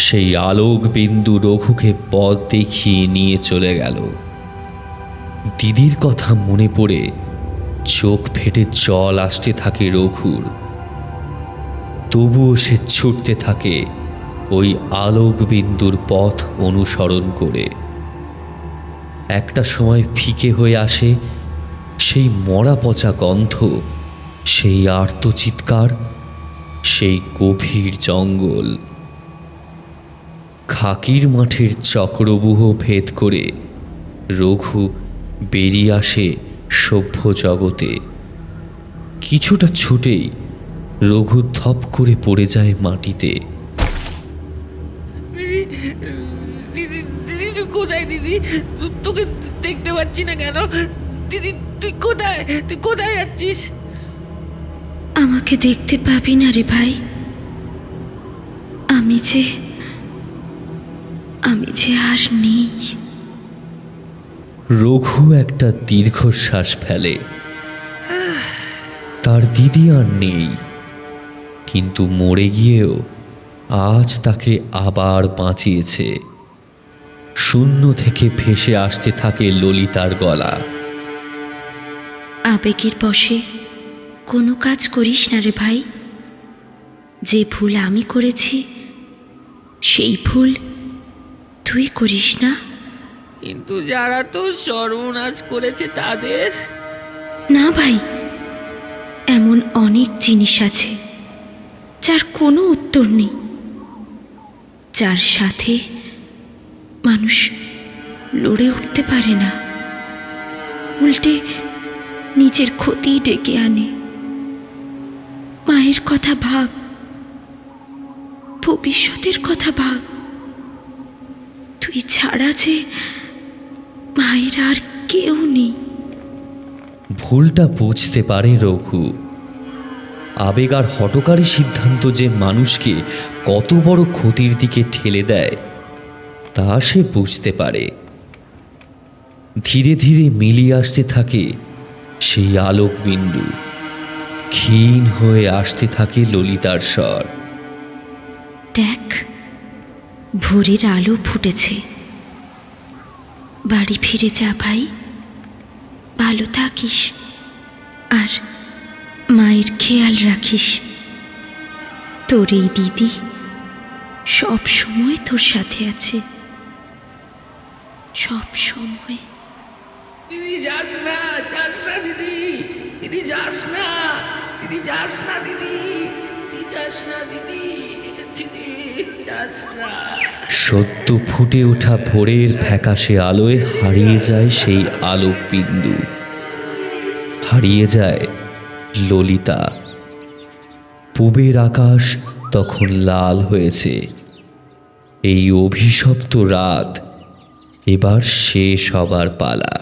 D: সেই আলোক বিন্দু রঘুকে পথ দেখিয়ে নিয়ে চলে গেল। দিদির কথা মনে পড়ে চোখ ফেটে জল আসতে থাকে রঘুর। তবুও সে ছুটতে থাকে ওই আলোক বিন্দুর পথ অনুসরণ করে। একটা সময় ফিকে হয়ে আসে সেই মরা পচা গন্ধ, সেই আর্তচিৎকার, সেই গভীর জঙ্গল। খাকির মাঠের চক্রব্যূহ ভেদ করে রঘু বেরিয়ে আসে সভ্য জগতে। কিছুটা ছুটেই রঘু ধপ করে পড়ে যায় মাটিতে।
C: দিদি দিদি, তুই কোথায় দিদি? তোকে দেখতে পাচ্ছি না কেন? দিদি তুই কোথায়, তুই কোথায় যাচ্ছিস?
B: আমাকে দেখতে পাবি না রে ভাই, আমি যে আর নেই।
D: রঘু একটা দীর্ঘশ্বাস ফেলে। তার দিদি আর নেই, কিন্তু মরে গিয়েও আজ তাকে আবার বাঁচিয়েছে। শূন্য থেকে ভেসে আসতে থাকে ললিতার গলা।
B: আবেগের বশে কোনো কাজ করিস না রে ভাই। যে ভুল আমি করেছি সেই ভুল তুই করিস না।
C: কিন্তু যারা তো সর্বনাশ করেছে তাদের।
B: না ভাই, এমন অনেক জিনিস আছে যার কোনো উত্তর নেই, যার সাথে মানুষ লড়ে উঠতে পারে না, উল্টে নিজের ক্ষতি ডেকে আনে। মায়ের কথা ভাব, ভবিষ্যতের কথা ভাব। তুই ছাড়া যে মায়ের আর কেউ নেই।
D: ভুলটা বুঝতে পারে রঘু। আবেগ আর হঠকারী সিদ্ধান্ত যে মানুষকে কত বড় ক্ষতির দিকে ঠেলে দেয় তা সে বুঝতে পারে। ধীরে ধীরে মিলিয়ে আসতে থাকে সেই আলোক বিন্দু, ক্ষীণ হয়ে আসতে থাকে ললিতার স্বর।
B: দেখ, ভোরের আলো ফুটেছে। বাড়ি ফিরে যা ভাই, ভালো থাকিস আর মায়ের খেয়াল রাখিস। তোর এই দিদি সব সময় তোর সাথে আছে, সব সময়।
C: দিদি যাস না দিদি, দিদি যাস না, দিদি যাস না দিদি, দিদি যাস না দিদি, দিদি যাস না।
D: সদ্য ফুটে ওঠা ভোরের ফ্যাকাশে আলোয় হারিয়ে যায় সেই আলোক বিন্দু, হারিয়ে যায় ললিতা। পূবের আকাশ তখন লাল হয়েছে। এই অভিশপ্ত রাত এবার শেষ হবার পালা।